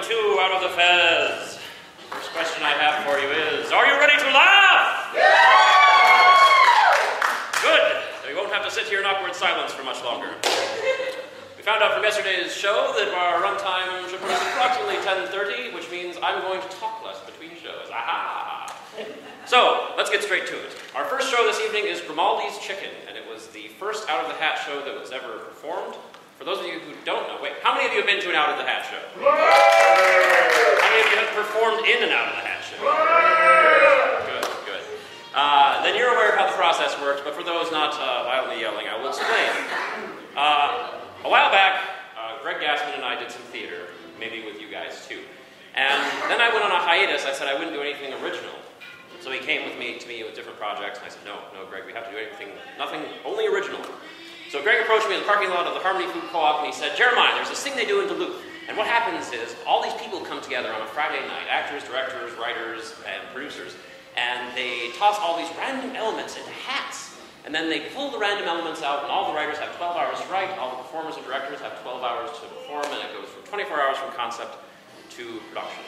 2 out of the Fez. First question I have for you is, are you ready to laugh? Yeah! Good. You won't have to sit here in awkward silence for much longer. We found out from yesterday's show that our runtime should produce approximately 10:30, which means I'm going to talk less between shows. Aha! So, let's get straight to it. Our first show this evening is Grimaldi's Chicken, and it was the first Out of the Hat show that was ever performed. For those of you who don't know, wait, how many of you have been to an Out of the Hat show? How many of you have performed in an Out of the Hat show? Good, good. Then you're aware of how the process works, but for those not violently yelling, I will explain. A while back, Greg Gassman and I did some theater, maybe with you guys too. And then I went on a hiatus. I said I wouldn't do anything original. So he came to me with different projects, and I said, no, Greg, we have to do nothing, only original. So Greg approached me in the parking lot of the Harmony Food Co-op, and he said, Jeremiah, there's this thing they do in Duluth. And what happens is, all these people come together on a Friday night, actors, directors, writers, and producers, and they toss all these random elements into hats. And then they pull the random elements out, and all the writers have 12 hours to write, all the performers and directors have 12 hours to perform, and it goes from 24 hours from concept to production.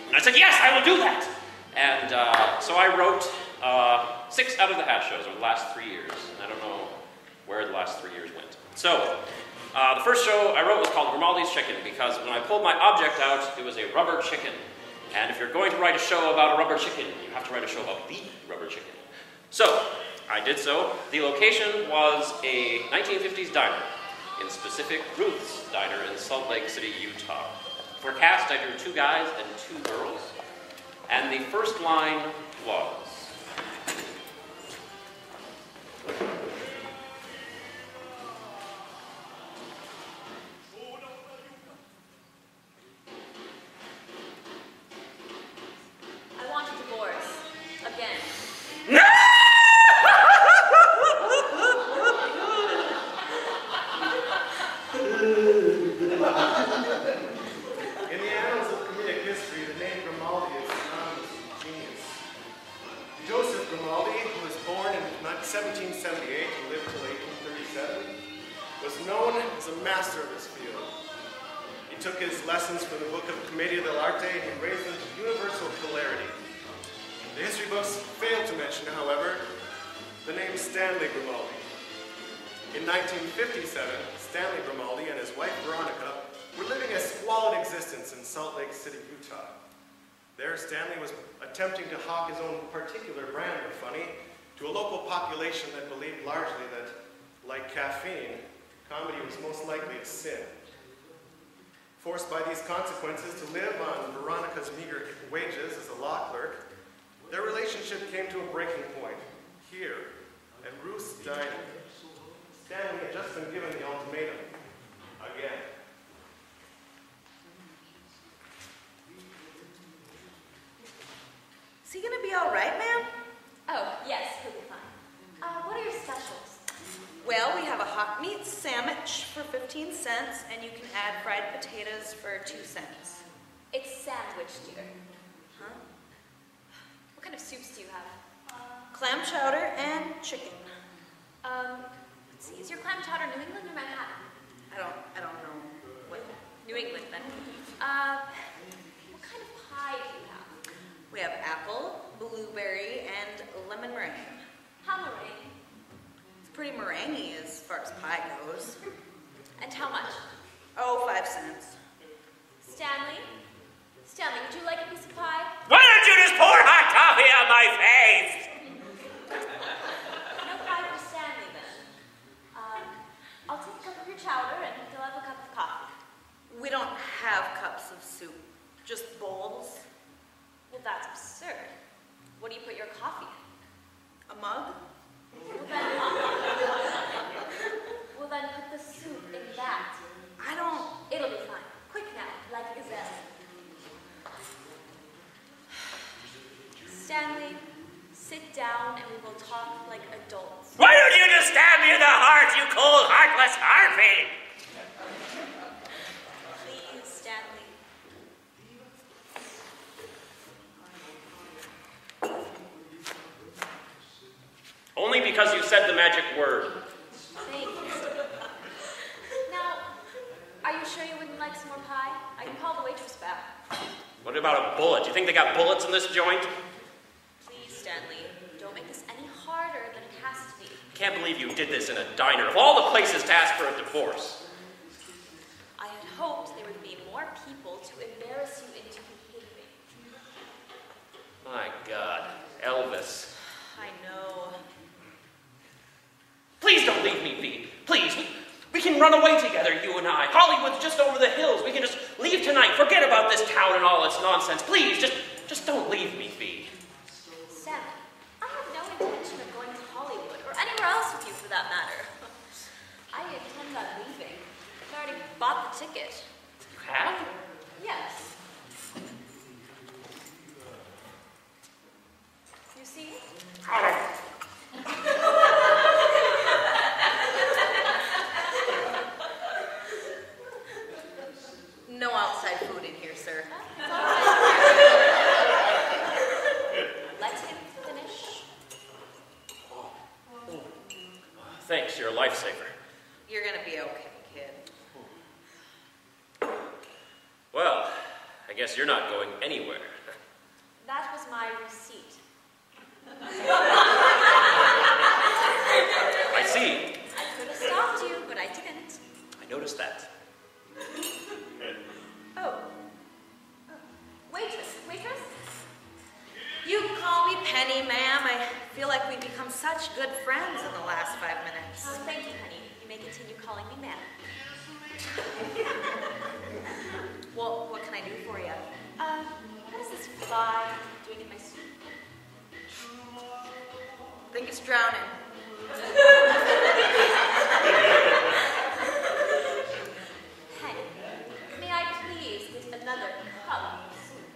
And I said, yes, I will do that! And so I wrote 6 Out of the Hat shows over the last 3 years. I don't know where the last 3 years went. So, the first show I wrote was called Grimaldi's Chicken, because when I pulled my object out, it was a rubber chicken. And if you're going to write a show about a rubber chicken, you have to write a show about the rubber chicken. So, I did so. The location was a 1950s diner, in specific Ruth's Diner in Salt Lake City, Utah. For cast, I drew 2 guys and 2 girls. And the first line was, I want a divorce. Again. no! In the annals of comedic history, the name Grimaldi is synonymous with genius. Joseph Grimaldi, who was born in 1778 and lived till 1837, was known as a master of his field. He took his lessons from the book of Commedia dell'arte and raised them to universal hilarity. The history books fail to mention, however, the name Stanley Grimaldi. In 1957, Stanley Grimaldi and his wife Veronica were living a squalid existence in Salt Lake City, Utah. There, Stanley was attempting to hawk his own particular brand of funny to a local population that believed largely that, like caffeine, comedy was most likely a sin. Forced by these consequences to live on Veronica's meager wages as a law clerk, their relationship came to a breaking point, here, at Ruth's Diner. Stanley had just been given the ultimatum, again. Is he gonna be all right, ma'am? Oh, yes, he'll be fine. What are your specials? Well, we have a hot meat sandwich for 15 cents, and you can add fried potatoes for 2 cents. It's sandwich, dear. Huh? What kind of soups do you have? Clam chowder and chicken. Let's see, is your clam chowder New England or Manhattan? I don't know what. New England, then. What kind of pie do you have? We have apple, blueberry, and lemon meringue. How meringue? It's pretty meringue as far as pie goes. And how much? Oh, 5 cents. Stanley, would you like a piece of pie? Why don't you just pour hot coffee on my face? No pie for Stanley, then. I'll take a cup of your chowder, and you'll have a cup of coffee. We don't have cups of soup, just bowls. Well, that's absurd. What do you put your coffee in? A mug? Well, then put the soup in that. I don't. It'll be fine. Quick now, like a gazelle. Stanley, sit down and we will talk like adults. Why don't you just stab me in the heart, you cold, heartless Harvey? Please, Stanley. Only because you said the magic word. Thanks. Now, Are you sure you wouldn't like some more pie? I can call the waitress back. What about a bullet? Do you think they got bullets in this joint? Please, Stanley, don't make this any harder than it has to be. Can't believe you did this in a diner. Of all the places to ask for a divorce. I had hoped there would be more people to embarrass you into behaving. My God, Elvis. I know. Please don't leave me be. Please. We can run away together, you and I. Hollywood's just over the hills. We can just leave tonight. Forget about this town and all its nonsense. Please, just don't leave me be. Sam, I have no intention of going to Hollywood or anywhere else with you for that matter. I intend on leaving. I've already bought the ticket. You have? Yes. You see? No outside food in here, sir. Let him finish. Thanks, you're a lifesaver. You're gonna be okay, kid. Well, I guess you're not going anywhere. That was my receipt. I see. I could have stopped you, but I didn't. I noticed that. Oh. Waitress. You call me Penny, ma'am. I feel like we've become such good friends in the last 5 minutes. Oh, thank you, honey. You may continue calling me ma'am. Well, what can I do for you? What is this fly doing in my soup? I think it's drowning. Penny, may I please get another cup of soup?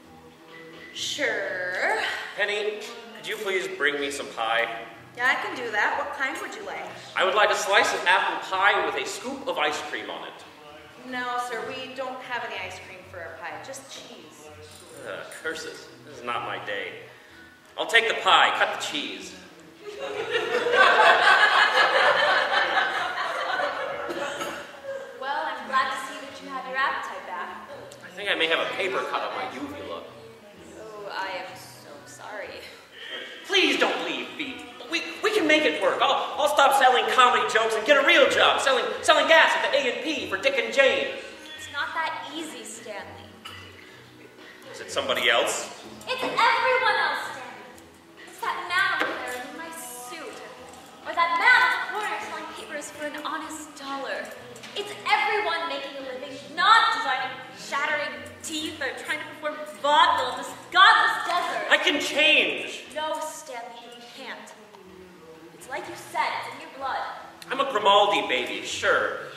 Sure. Penny, could you please bring me some pie? Yeah, I can do that. What kind would you like? I would like a slice of apple pie with a scoop of ice cream on it. No, sir, we don't have any ice cream for our pie, just cheese. Curses. This is not my day. I'll take the pie, cut the cheese. Well, I'm glad to see that you have your appetite back. I think I may have a paper cut on my uvula. Oh, I am so sorry. Please don't leave, Pete. We can make it work. I'll stop selling comedy jokes and get a real job, selling gas at the A&P for Dick and Jane. It's not that easy, Stanley. Is it somebody else? It's everyone else, Stanley. It's that man over there in my suit. Or that man on the corner selling papers for an honest dollar. It's everyone making a living, not designing shattering teeth or trying to perform vaudeville in this godless desert. I can change. No, Stanley, you can't. It's like you said, it's in your blood. I'm a Grimaldi baby, sure.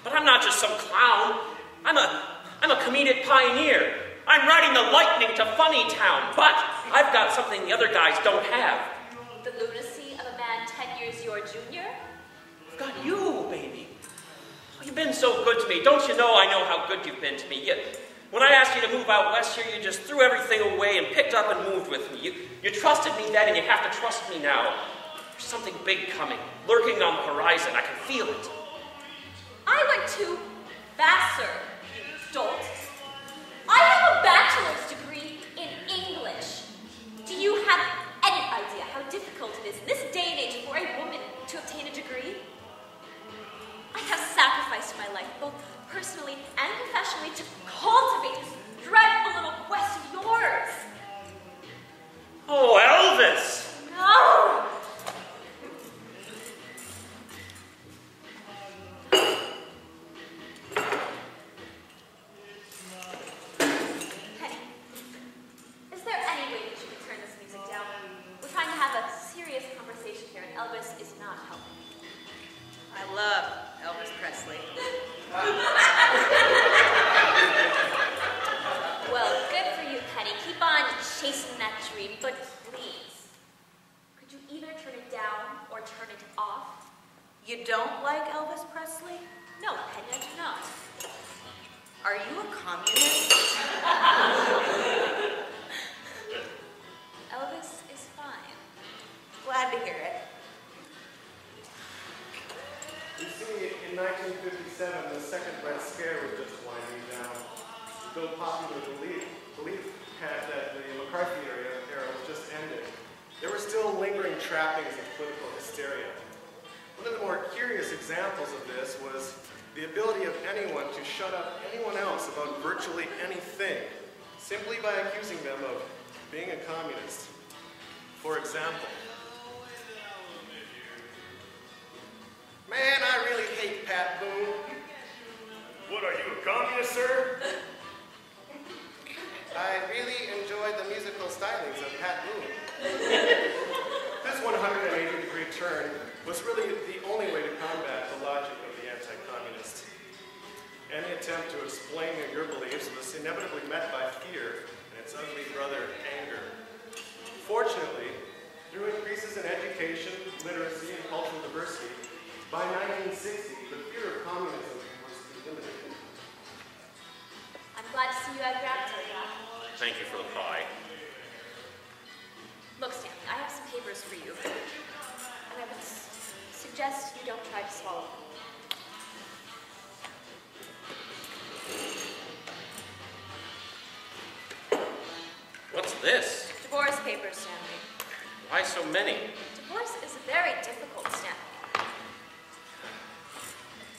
But I'm not just some clown. I'm a comedic pioneer. I'm riding the lightning to Funny Town, but I've got something the other guys don't have. The lunacy of a man 10 years your junior? I've got you, baby. You've been so good to me. Don't you know I know how good you've been to me? When I asked you to move out west here, you just threw everything away and picked up and moved with me. You trusted me then, and you have to trust me now. There's something big coming, lurking on the horizon. I can feel it. I went to Vassar, you dolt. I have a bachelor's degree in English. Do you have any idea how difficult it is in this day and age for a woman to obtain a degree? I have sacrificed my life, both personally and professionally, to cultivate this dreadful little quest of yours. Oh, Elvis! No! Penny, is there any way that you could turn this music down? We're trying to have a serious conversation here, and Elvis is not helping. I love Elvis Presley. Well, good for you, Penny. Keep on chasing that dream, but please, could you either turn it down or turn it off? You don't like Elvis Presley? No, Penny, I do not. Are you a communist? Elvis is fine. Glad to hear it. You see, in 1957, the Second Red Scare was just winding down. Though popular belief had that the McCarthy era was just ended, there were still lingering trappings of political hysteria. One of the more curious examples of this was the ability of anyone to shut up anyone else about virtually anything, simply by accusing them of being a communist. For example, man, I really hate Pat Boone. What, are you a communist, sir? I really enjoyed the musical stylings of Pat Boone. This 180-degree turn was really the only way to combat the logic of the anti-communist. Any attempt to explain your beliefs was inevitably met by fear and its ugly brother, anger. Fortunately, through increases in education, literacy, and cultural diversity, by 1960, the fear of communism was eliminated. I'm glad to see you had your appetite back. Thank you for the pie. Look, Stanley, I have some papers for you. And I would suggest you don't try to swallow them. What's this? Divorce papers, Stanley. Why so many? Divorce is very difficult, Stanley.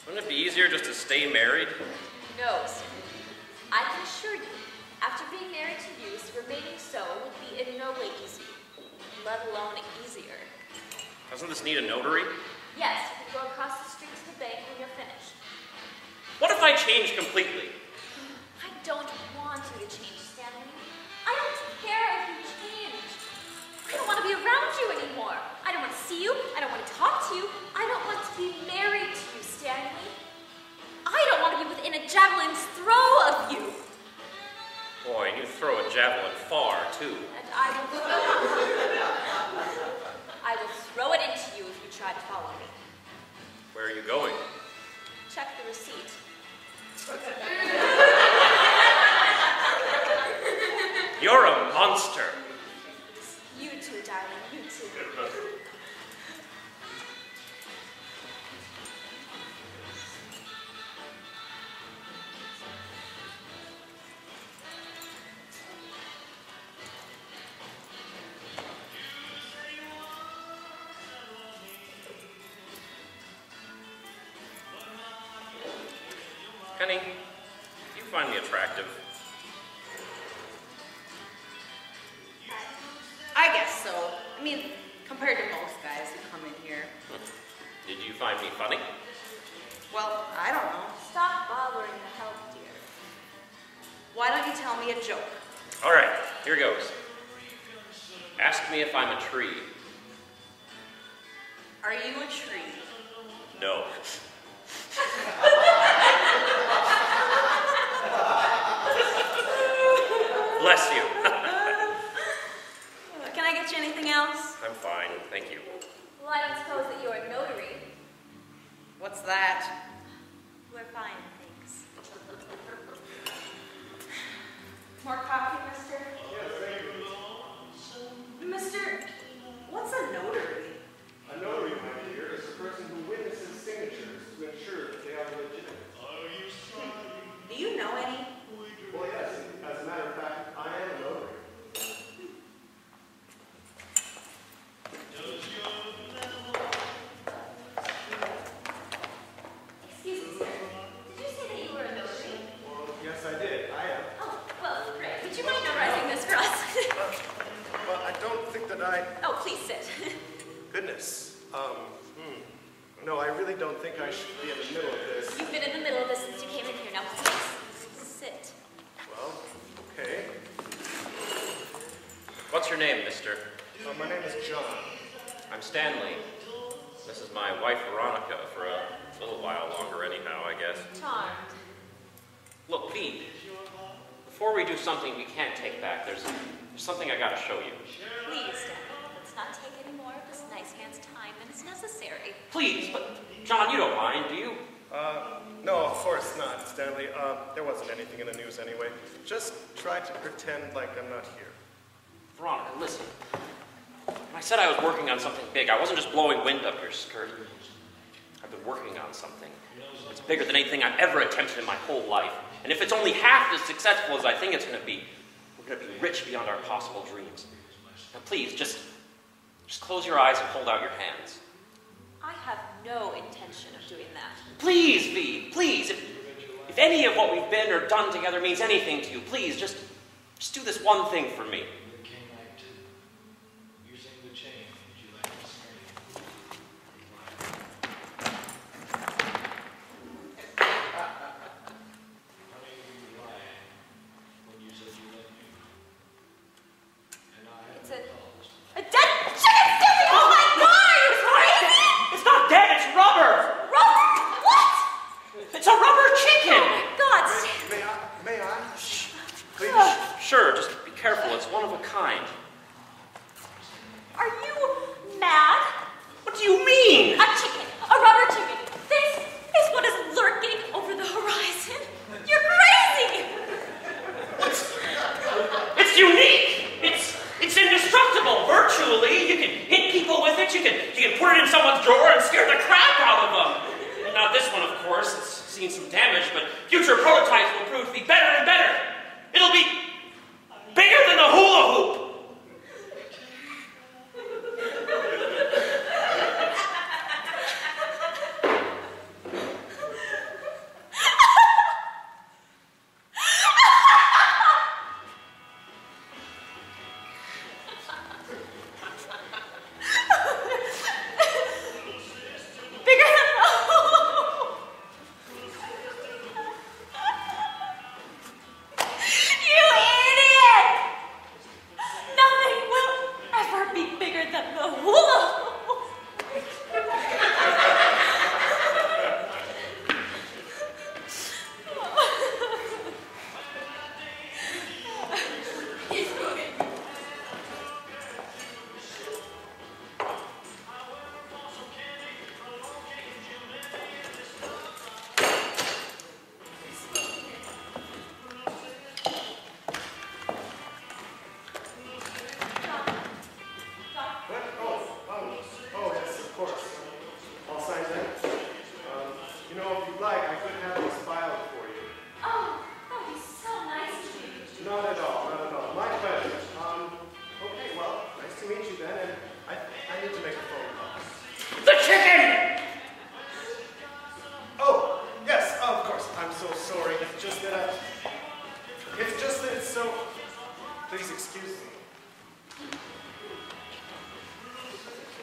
Wouldn't it be easier just to stay married? No, Stanley. I can assure you, after being married to you, remaining so would be in no way easy, let alone easier. Doesn't this need a notary? Yes, you can go across the street to the bank when you're finished. What if I change completely? I don't want you to change, Stanley. I don't care if you change. I don't want to be around you anymore. I don't want to see you. I don't want to talk to you. I don't want to be married to you, Stanley. I don't want to be within a javelin's throw of you. Boy, and you throw a javelin far, too. And I will throw it into you if you try to follow me. Where are you going? Check the receipt. You're a monster. You too, darling, you too. Penny, you find me attractive. I guess so. I mean, compared to most guys who come in here. Did you find me funny? Well, I don't know. Stop bothering the help, dear. Why don't you tell me a joke? All right, here goes. Ask me if I'm a tree. Are you a tree? No. Bless you. Can I get you anything else? I'm fine, thank you. Well, I don't suppose that you're a notary. What's that? We're fine, thanks. More coffee, mister? Yes, thank you. Mister, what's a notary? A notary, my dear, is a person who witnesses signatures to ensure that they are legitimate. Do you know any? Well, yes, as a matter of fact, I am a notary. Excuse me, sir. Did you say that you were a notary? Well, yes, I did. I am. Oh, well, great. Would you mind notarizing this for us? But I don't think that I... Oh, please sit. Goodness. No, I really don't think I should be in the middle of this. You've been in the middle of this since you came in here. Now, please, sit. Well, okay. What's your name, mister? My name is John. I'm Stanley. This is my wife, Veronica, for a little while longer anyhow, I guess. Charmed. Look, Pete, before we do something we can't take back, there's something I gotta show you. Please, Stanley, let's not take any more of this nice man's time than is necessary. Please, but John, you don't mind, do you? No, of course not, Stanley. There wasn't anything in the news anyway. Just try to pretend like I'm not here. Veronica, listen. When I said I was working on something big, I wasn't just blowing wind up your skirt. I've been working on something. It's bigger than anything I've ever attempted in my whole life. And if it's only half as successful as I think it's going to be, we're going to be rich beyond our possible dreams. Now please, just close your eyes and hold out your hands. I have no intention of doing that. Please, V, please. If any of what we've been or done together means anything to you, please, just do this one thing for me.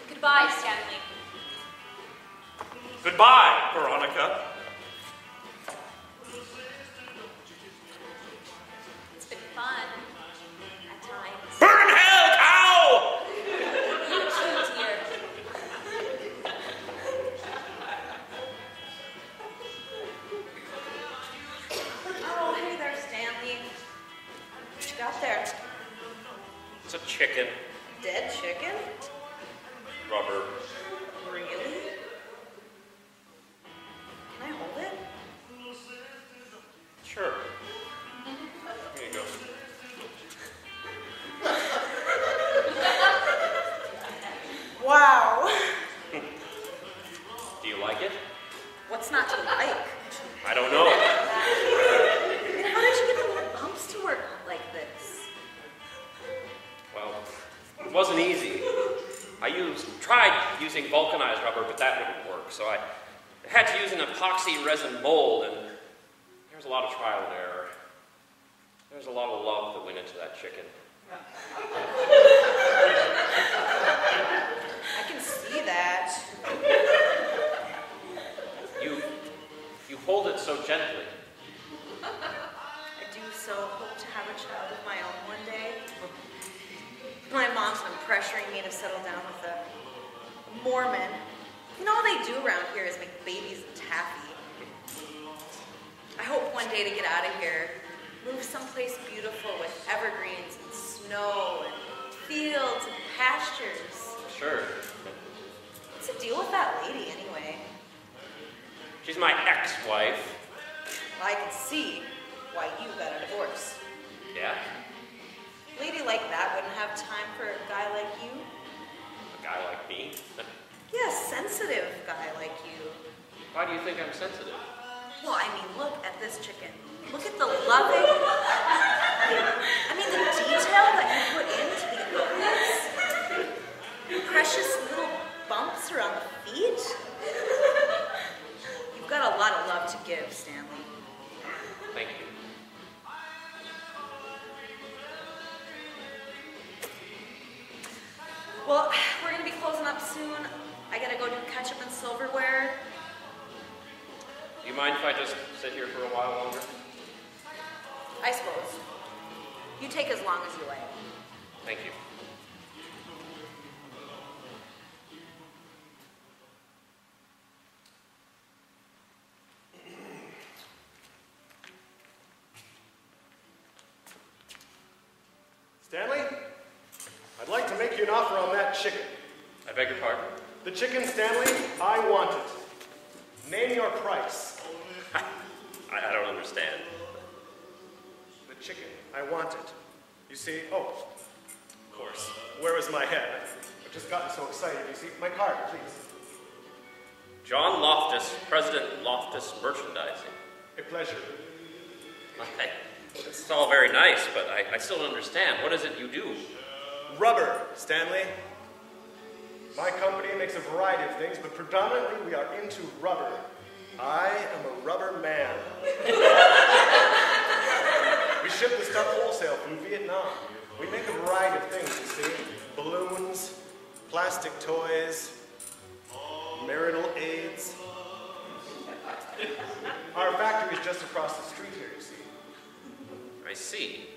Goodbye, Stanley. Goodbye, Veronica. It's been fun. At times. Burn hell, cow! You too, dear. Oh, hey there, Stanley. What you got there? It's a chicken. Dead chicken? Rubber. Really? Can I hold it? Sure. Here you go. Wow. Do you like it? What's not to like? I don't know. And how did you get the little bumps to work like this? Well, it wasn't easy. I tried using vulcanized rubber, but that wouldn't work. So I had to use an epoxy resin mold, and there was a lot of trial and error. There was a lot of love that went into that chicken. I can see that. You hold it so gently. I do so hope to have a child of my own one day. My mom's been pressuring me to settle down with a Mormon. You know, all they do around here is make babies and taffy. I hope one day to get out of here, move someplace beautiful with evergreens and snow and fields and pastures. Sure. What's the deal with that lady, anyway? She's my ex-wife. Well, I can see why you got a divorce. Yeah? A lady like that wouldn't have time for a guy like you. A guy like me. Yeah, a sensitive guy like you. Why do you think I'm sensitive? Well, I mean, look at this chicken. Look at the loving, I mean, the detail that you put into the eyes. Precious little bumps around the feet. You've got a lot of love to give, Stanley. Thank you. Well, we're going to be closing up soon. I got to go do ketchup and silverware. Do you mind if I just sit here for a while longer? I suppose. You take as long as you like. Thank you. Stanley, I'd like to make you an offer on that chicken. I beg your pardon? The chicken, Stanley, I want it. Name your price. I don't understand. The chicken, I want it. You see, oh, of course, where was my head? I've just gotten so excited. You see, my card, please. John Loftus, President Loftus Merchandising. A pleasure. Okay. It's all very nice, but I still don't understand. What is it you do? Rubber, Stanley. My company makes a variety of things, but predominantly we are into rubber. I am a rubber man. We ship the stuff wholesale from Vietnam. We make a variety of things, you see. Balloons, plastic toys, marital aids. Our factory is just across the street here, you see. I see.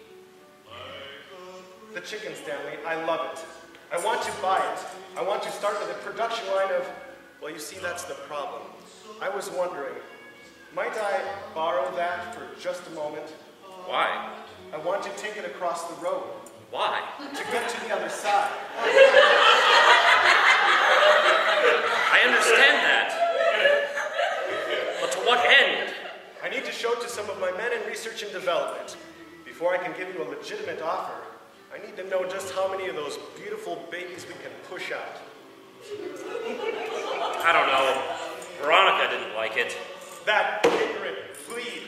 The chicken, Stanley, I love it. I want to buy it. I want to start with a production line of, well, you see, that's the problem. I was wondering, might I borrow that for just a moment? Why? I want to take it across the road. Why? To get to the other side. I understand that. But to what end? I need to show it to some of my men in research and development. Before I can give you a legitimate offer, I need to know just how many of those beautiful babies we can push out. I don't know. Veronica didn't like it. That ignorant plebe.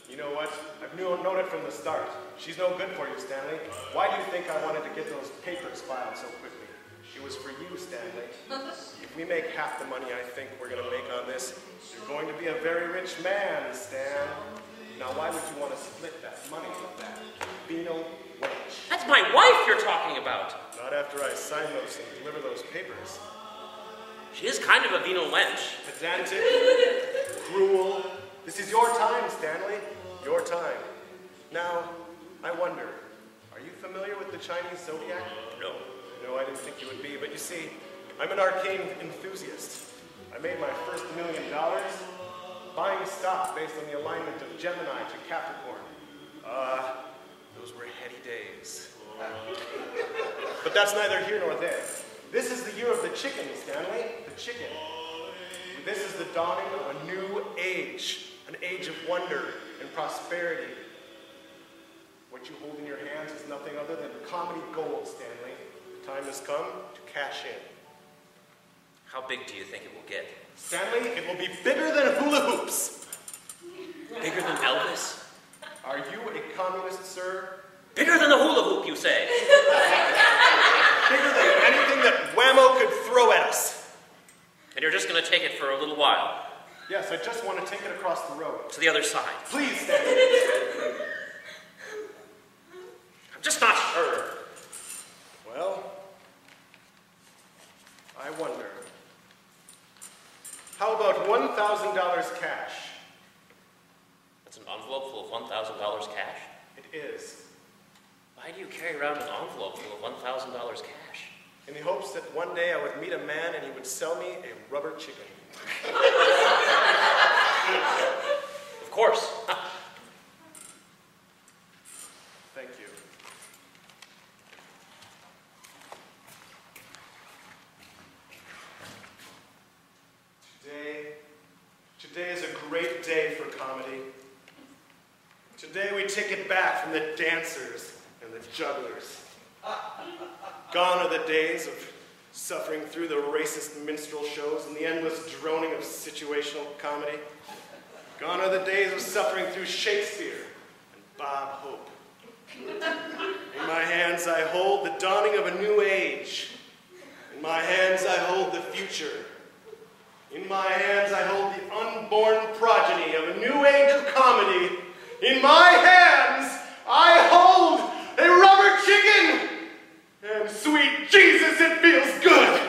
You know what? I've known it from the start. She's no good for you, Stanley. Why do you think I wanted to get those papers filed so quickly? It was for you, Stanley. If we make half the money I think we're going to make on this, you're going to be a very rich man, Stan. Now, why would you want to split that money with that venal wench? That's my wife you're talking about. Not after I sign those and deliver those papers. She is kind of a venal wench. Pedantic, cruel. This is your time, Stanley. Your time. Now, I wonder, are you familiar with the Chinese zodiac? No. No, I didn't think you would be, but you see, I'm an arcane enthusiast. I made my first $1 million buying stock based on the alignment of Gemini to Capricorn. Those were heady days. But that's neither here nor there. This is the year of the chicken, Stanley. The chicken. This is the dawning of a new age. An age of wonder and prosperity. What you hold in your hands is nothing other than comedy gold, Stanley. The time has come to cash in. How big do you think it will get? Stanley, it will be bigger than hula hoops. Bigger than Elvis? Are you a communist, sir? Bigger than the hula hoop, you say? Bigger than anything that Whammo could throw at us. And you're just going to take it for a little while? Yes, I just want to take it across the road. To the other side? Please, Stanley. I'm just not sure. Well, I wonder. How about $1,000 cash? That's an envelope full of $1,000 cash? It is. Why do you carry around an envelope full of $1,000 cash? In the hopes that one day I would meet a man and he would sell me a rubber chicken. Of course. Thank you. Today is a great day for comedy. Today we take it back from the dancers and the jugglers. Gone are the days of suffering through the racist minstrel shows and the endless droning of of situational comedy. Gone are the days of suffering through Shakespeare and Bob Hope. In my hands I hold the dawning of a new age. In my hands I hold the future. In my hands I hold the unborn progeny of a new age of comedy. In my hands I hold a rubber chicken. And sweet Jesus, it feels good.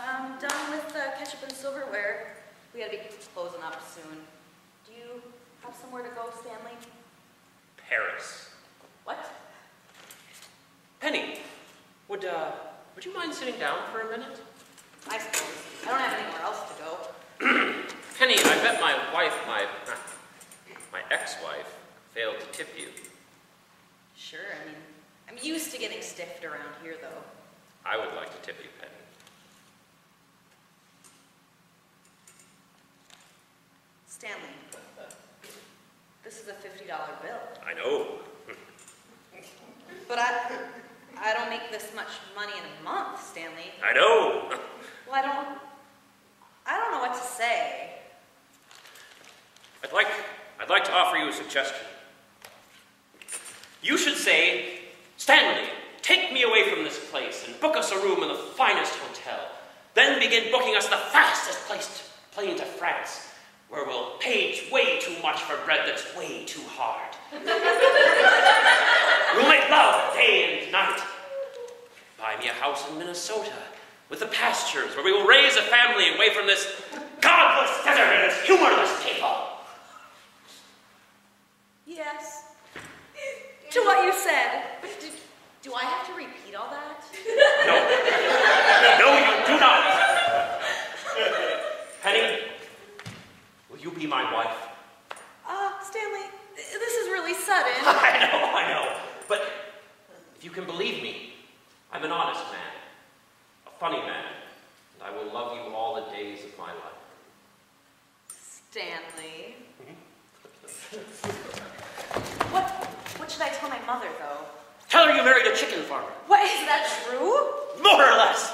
I'm done with the ketchup and silverware. We gotta be closing up soon. Do you have somewhere to go, Stanley? Paris. What? Penny, would you mind sitting down for a minute? I suppose. I don't have anywhere else to go. Penny, I bet my wife, my ex-wife, failed to tip you. Sure, I'm used to getting stiffed around here, though. I would like to tip you, Penny. Stanley, this is a $50 bill. I know. But I don't make this much money in a month, Stanley. I know. Well, I don't know what to say. I'd like to offer you a suggestion. You should say, Stanley, take me away from this place and book us a room in the finest hotel. Then begin booking us the fastest plane to France, where we'll pay way too much for bread that's way too hard. We'll make love day and night. Buy me a house in Minnesota with the pastures where we will raise a family away from this godless desert and its humorless people. Yes. To what you said. But do I have to repeat all that? No. No, you do not. Penny, will you be my wife? Stanley, this is really sudden. I know. But if you can believe me, I'm an honest man, a funny man, and I will love you all the days of my life. Stanley. What should I tell my mother, though? Tell her you married a chicken farmer. What, is that true? More or less.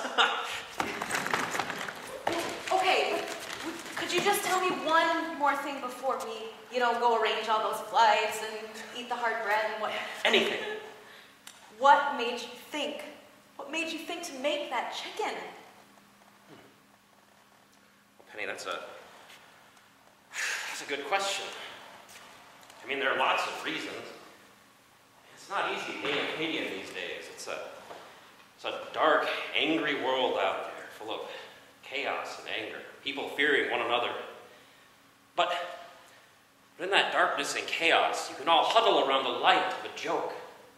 Okay, but could you just tell me one more thing before we, go arrange all those flights and eat the hard bread and what? Anything. What made you think to make that chicken? Well, Penny, that's a good question. I mean, there are lots of reasons. It's not easy being a Canadian these days. It's a dark, angry world out there, full of chaos and anger, people fearing one another. But in that darkness and chaos, you can all huddle around the light of a joke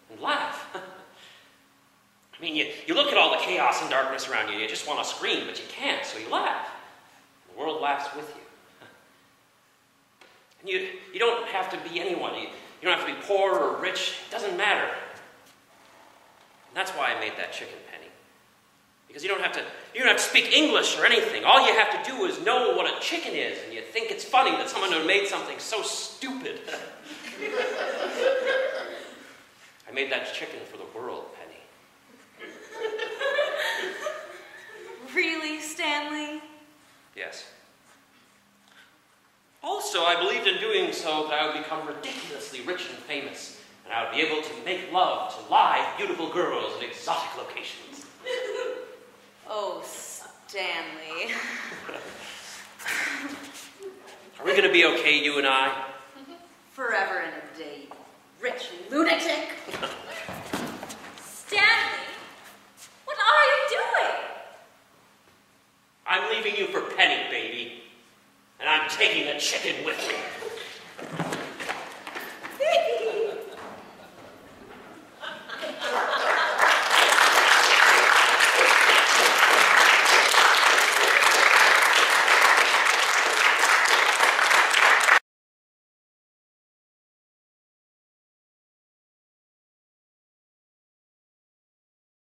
and laugh. I mean, you look at all the chaos and darkness around you, you just want to scream, but you can't, so you laugh. The world laughs with you. And you don't have to be anyone. You don't have to be poor or rich. It doesn't matter. And that's why I made that chicken, Penny. Because you don't have to speak English or anything. All you have to do is know what a chicken is, and you think it's funny that someone would made something so stupid. I made that chicken for the world, Penny. Really, Stanley? Yes. Also, I believed in doing so that I would become ridiculously rich and famous, and I would be able to make love to live, beautiful girls in exotic locations. Oh, Stanley. Are we going to be okay, you and I? Forever and a day, you rich lunatic.